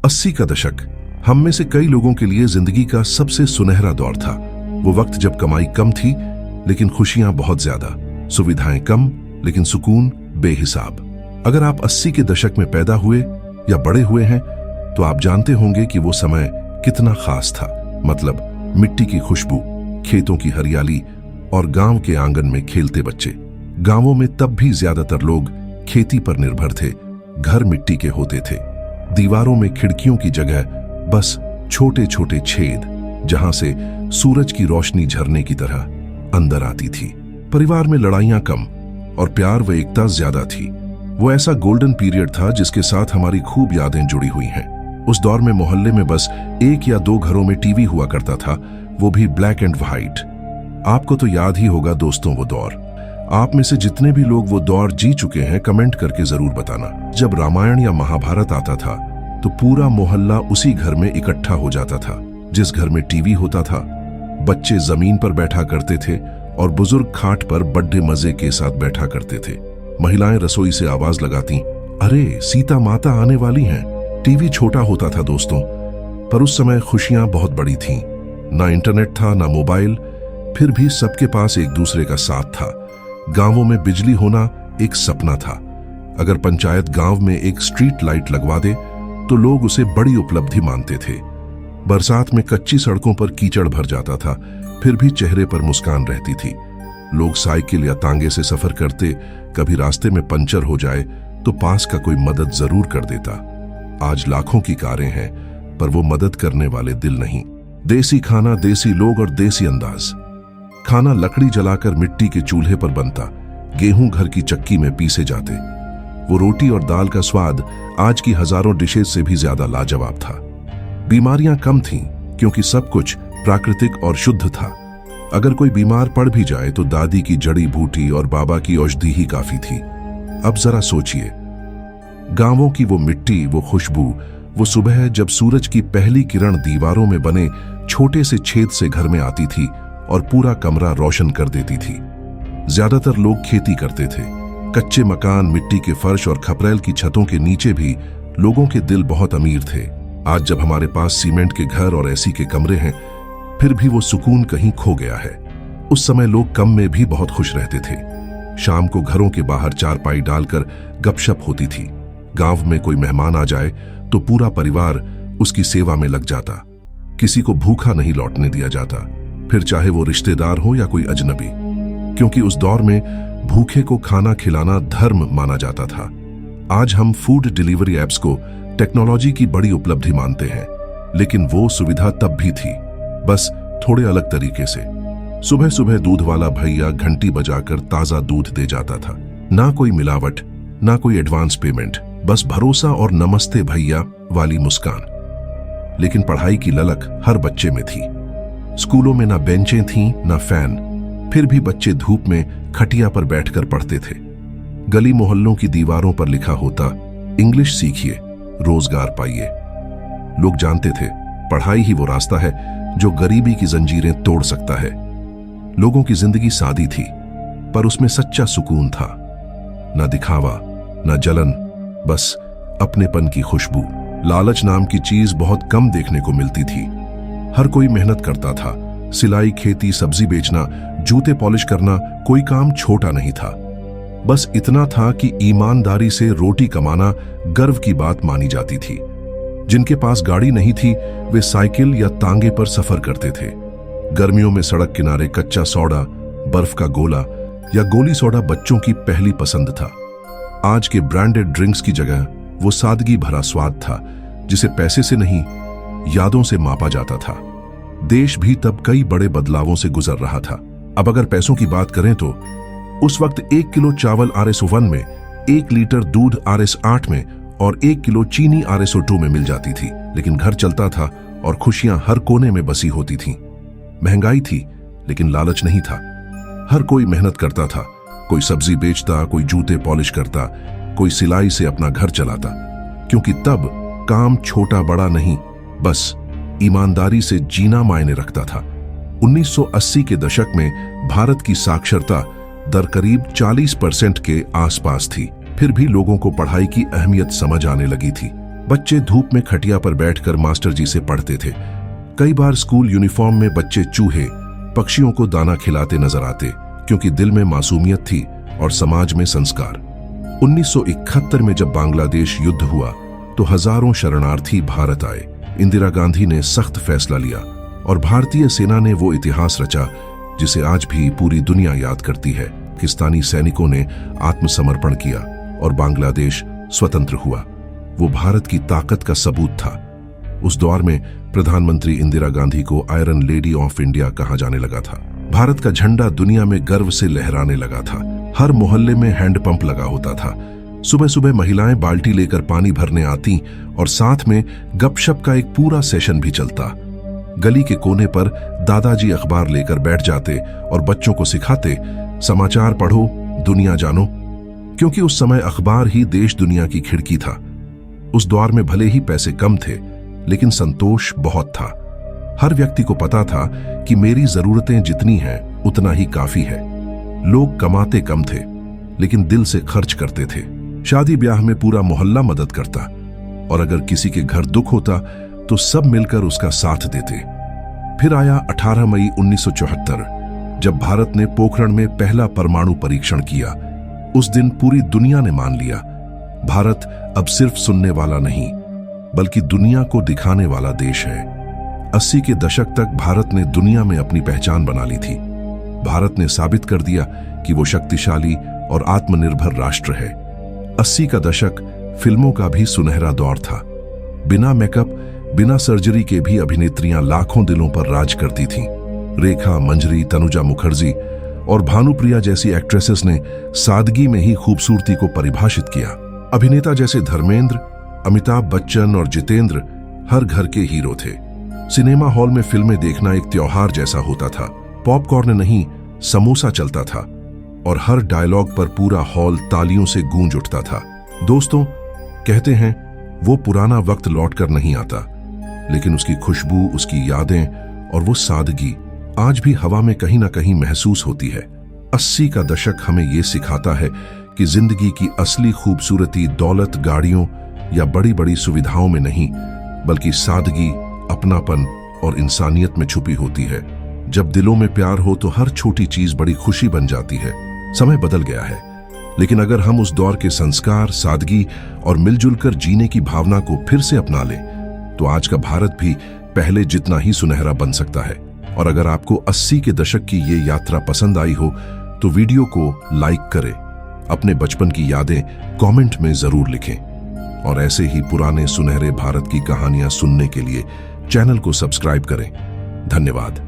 80 का दशक हम में से कई लोगों के लिए जिंदगी का सबसे सुनहरा दौर था। वो वक्त जब कमाई कम थी लेकिन खुशियां बहुत ज्यादा, सुविधाएं कम लेकिन सुकून बेहिसाब। अगर आप 80 के दशक में पैदा हुए या बड़े हुए हैं तो आप जानते होंगे कि वो समय कितना खास था। मतलब मिट्टी की खुशबू, खेतों की हरियाली और गांव के आंगन में खेलते बच्चे। गांवों में तब भी ज्यादातर लोग खेती पर निर्भर थे। घर मिट्टी के होते थे, दीवारों में खिड़कियों की जगह बस छोटे छोटे छेद जहां से सूरज की रोशनी झरने की तरह अंदर आती थी। परिवार में लड़ाइयां कम और प्यार व एकता ज्यादा थी। वो ऐसा गोल्डन पीरियड था जिसके साथ हमारी खूब यादें जुड़ी हुई हैं। उस दौर में मोहल्ले में बस 1 या 2 घरों में टीवी हुआ करता था, वो भी ब्लैक एंड व्हाइट। आपको तो याद ही होगा दोस्तों वो दौर। आप में से जितने भी लोग वो दौर जी चुके हैं कमेंट करके जरूर बताना। जब रामायण या महाभारत आता था तो पूरा मोहल्ला उसी घर में इकट्ठा हो जाता था। जिस घर में टीवी होता था बच्चे जमीन पर बैठा करते थे और बुजुर्ग खाट पर बड़े मजे के साथ बैठा करते थे। महिलाएं रसोई से आवाज लगाती, अरे सीता माता आने वाली हैं। टीवी छोटा होता था दोस्तों, पर उस समय खुशियां बहुत बड़ी थीं। ना इंटरनेट था ना मोबाइल, फिर भी सबके पास एक दूसरे का साथ था। गांवों में बिजली होना एक सपना था। अगर पंचायत गांव में एक स्ट्रीट लाइट लगवा दे तो लोग उसे बड़ी उपलब्धि मानते थे। बरसात में कच्ची सड़कों पर कीचड़ भर जाता था, फिर भी चेहरे पर मुस्कान रहती थी। लोग साइकिल या तांगे से सफर करते, कभी रास्ते में पंचर हो जाए तो पास का कोई मदद जरूर कर देता। आज लाखों की कारें हैं पर वो मदद करने वाले दिल नहीं। देसी खाना, देसी लोग और देसी अंदाज। खाना लकड़ी जलाकर मिट्टी के चूल्हे पर बनता, गेहूं घर की चक्की में पीसे जाते। वो रोटी और दाल का स्वाद आज की हजारों डिशेज से भी ज्यादा लाजवाब था। बीमारियां कम थीं क्योंकि सब कुछ प्राकृतिक और शुद्ध था। अगर कोई बीमार पड़ भी जाए तो दादी की जड़ी बूटी और बाबा की औषधि ही काफी थी। अब जरा सोचिए, गांवों की वो मिट्टी, वो खुशबू, वो सुबह जब सूरज की पहली किरण दीवारों में बने छोटे से छेद से घर में आती थी और पूरा कमरा रोशन कर देती थी। ज्यादातर लोग खेती करते थे। कच्चे मकान, मिट्टी के फर्श और खपरेल की छतों के नीचे भी लोगों के दिल बहुत अमीर थे। आज जब हमारे पास सीमेंट के घर और एसी के कमरे हैं, फिर भी वो सुकून कहीं खो गया है। उस समय लोग कम में भी बहुत खुश रहते थे। शाम को घरों के बाहर चारपाई डालकर गपशप होती थी। गांव में कोई मेहमान आ जाए तो पूरा परिवार उसकी सेवा में लग जाता। किसी को भूखा नहीं लौटने दिया जाता, फिर चाहे वो रिश्तेदार हो या कोई अजनबी, क्योंकि उस दौर में भूखे को खाना खिलाना धर्म माना जाता था। आज हम फूड डिलीवरी एप्स को टेक्नोलॉजी की बड़ी उपलब्धि मानते हैं, लेकिन वो सुविधा तब भी थी, बस थोड़े अलग तरीके से। सुबह सुबह दूध वाला भैया घंटी बजाकर ताजा दूध दे जाता था। ना कोई मिलावट, ना कोई एडवांस पेमेंट, बस भरोसा और नमस्ते भैया वाली मुस्कान। लेकिन पढ़ाई की ललक हर बच्चे में थी। स्कूलों में ना बेंचें थीं ना फैन, फिर भी बच्चे धूप में खटिया पर बैठकर पढ़ते थे। गली मोहल्लों की दीवारों पर लिखा होता, इंग्लिश सीखिए, रोजगार पाइए। लोग जानते थे पढ़ाई ही वो रास्ता है जो गरीबी की जंजीरें तोड़ सकता है। लोगों की जिंदगी सादी थी पर उसमें सच्चा सुकून था। ना दिखावा, ना जलन, बस अपनेपन की खुशबू। लालच नाम की चीज बहुत कम देखने को मिलती थी। हर कोई मेहनत करता था। सिलाई, खेती, सब्जी बेचना, जूते पॉलिश करना, कोई काम छोटा नहीं था। बस इतना था कि ईमानदारी से रोटी कमाना गर्व की बात मानी जाती थी। जिनके पास गाड़ी नहीं थी वे साइकिल या तांगे पर सफर करते थे। गर्मियों में सड़क किनारे कच्चा सोडा, बर्फ का गोला या गोली सोडा बच्चों की पहली पसंद था। आज के ब्रांडेड ड्रिंक्स की जगह वो सादगी भरा स्वाद था जिसे पैसे से नहीं, यादों से मापा जाता था। देश भी तब कई बड़े बदलावों से गुजर रहा था। अब अगर पैसों की बात करें तो उस वक्त 1 किलो चावल RS1 में, 1 लीटर दूध RS8 में और 1 किलो चीनी RS2 में मिल जाती थी। लेकिन घर चलता था और खुशियां हर कोने में बसी होती थीं। महंगाई थी लेकिन लालच नहीं था। हर कोई मेहनत करता था। कोई सब्जी बेचता, कोई जूते पॉलिश करता, कोई सिलाई से अपना घर चलाता। क्योंकि तब काम छोटा बड़ा नहीं, बस ईमानदारी से जीना मायने रखता था। 1980 के दशक में भारत की साक्षरता दर करीब 40% के आसपास थी। फिर भी लोगों को पढ़ाई की अहमियत समझ आने लगी थी। बच्चे धूप में खटिया पर बैठकर मास्टर जी से पढ़ते थे। कई बार स्कूल यूनिफॉर्म में बच्चे चूहे, पक्षियों को दाना खिलाते नजर आते, क्योंकि दिल में मासूमियत थी और समाज में संस्कार। 1971 में जब बांग्लादेश युद्ध हुआ तो हजारों शरणार्थी भारत आए। इंदिरा गांधी ने सख्त फैसला लिया और भारतीय सेना ने वो इतिहास रचा जिसे आज भी पूरी दुनिया याद करती है। पाकिस्तानी सैनिकों ने आत्मसमर्पण किया और बांग्लादेश स्वतंत्र हुआ। वो भारत की ताकत का सबूत था। उस दौर में प्रधानमंत्री इंदिरा गांधी को आयरन लेडी ऑफ इंडिया कहा जाने लगा था। भारत का झंडा दुनिया में गर्व से लहराने लगा था। हर मोहल्ले में हैंडपंप लगा होता था। सुबह सुबह महिलाएं बाल्टी लेकर पानी भरने आती और साथ में गपशप का एक पूरा सेशन भी चलता। गली के कोने पर दादाजी अखबार लेकर बैठ जाते और बच्चों को सिखाते, समाचार पढ़ो, दुनिया जानो, क्योंकि उस समय अखबार ही देश दुनिया की खिड़की था। उस दौर में भले ही पैसे कम थे, लेकिन संतोष बहुत था। हर व्यक्ति को पता था कि मेरी जरूरतें जितनी हैं उतना ही काफी है। लोग कमाते कम थे, लेकिन दिल से खर्च करते थे। शादी ब्याह में पूरा मोहल्ला मदद करता और अगर किसी के घर दुख होता तो सब मिलकर उसका साथ देते। फिर आया 18 मई 1974, जब भारत ने पोखरण में पहला परमाणु परीक्षण किया। उस दिन पूरी दुनिया ने मान लिया, भारत अब सिर्फ सुनने वाला नहीं बल्कि दुनिया को दिखाने वाला देश है। 80 के दशक तक भारत ने दुनिया में अपनी पहचान बना ली थी। भारत ने साबित कर दिया कि वो शक्तिशाली और आत्मनिर्भर राष्ट्र है। 80 का दशक फिल्मों का भी सुनहरा दौर था। बिना मेकअप, बिना सर्जरी के भी अभिनेत्रियां लाखों दिलों पर राज करती थीं। रेखा मंजरी, तनुजा मुखर्जी और भानुप्रिया जैसी एक्ट्रेसेस ने सादगी में ही खूबसूरती को परिभाषित किया। अभिनेता जैसे धर्मेंद्र, अमिताभ बच्चन और जितेंद्र हर घर के हीरो थे। सिनेमा हॉल में फिल्में देखना एक त्योहार जैसा होता था। पॉपकॉर्न नहीं, समोसा चलता था और हर डायलॉग पर पूरा हॉल तालियों से गूंज उठता था। दोस्तों, कहते हैं वो पुराना वक्त लौट कर नहीं आता, लेकिन उसकी खुशबू, उसकी यादें और वो सादगी आज भी हवा में कहीं ना कहीं महसूस होती है। 80 का दशक हमें ये सिखाता है कि जिंदगी की असली खूबसूरती दौलत, गाड़ियों या बड़ी बड़ी सुविधाओं में नहीं, बल्कि सादगी, अपनापन और इंसानियत में छुपी होती है। जब दिलों में प्यार हो तो हर छोटी चीज बड़ी खुशी बन जाती है। समय बदल गया है, लेकिन अगर हम उस दौर के संस्कार, सादगी और मिलजुल कर जीने की भावना को फिर से अपना लें, तो आज का भारत भी पहले जितना ही सुनहरा बन सकता है। और अगर आपको 80 के दशक की ये यात्रा पसंद आई हो तो वीडियो को लाइक करें, अपने बचपन की यादें कमेंट में जरूर लिखें और ऐसे ही पुराने सुनहरे भारत की कहानियां सुनने के लिए चैनल को सब्सक्राइब करें। धन्यवाद।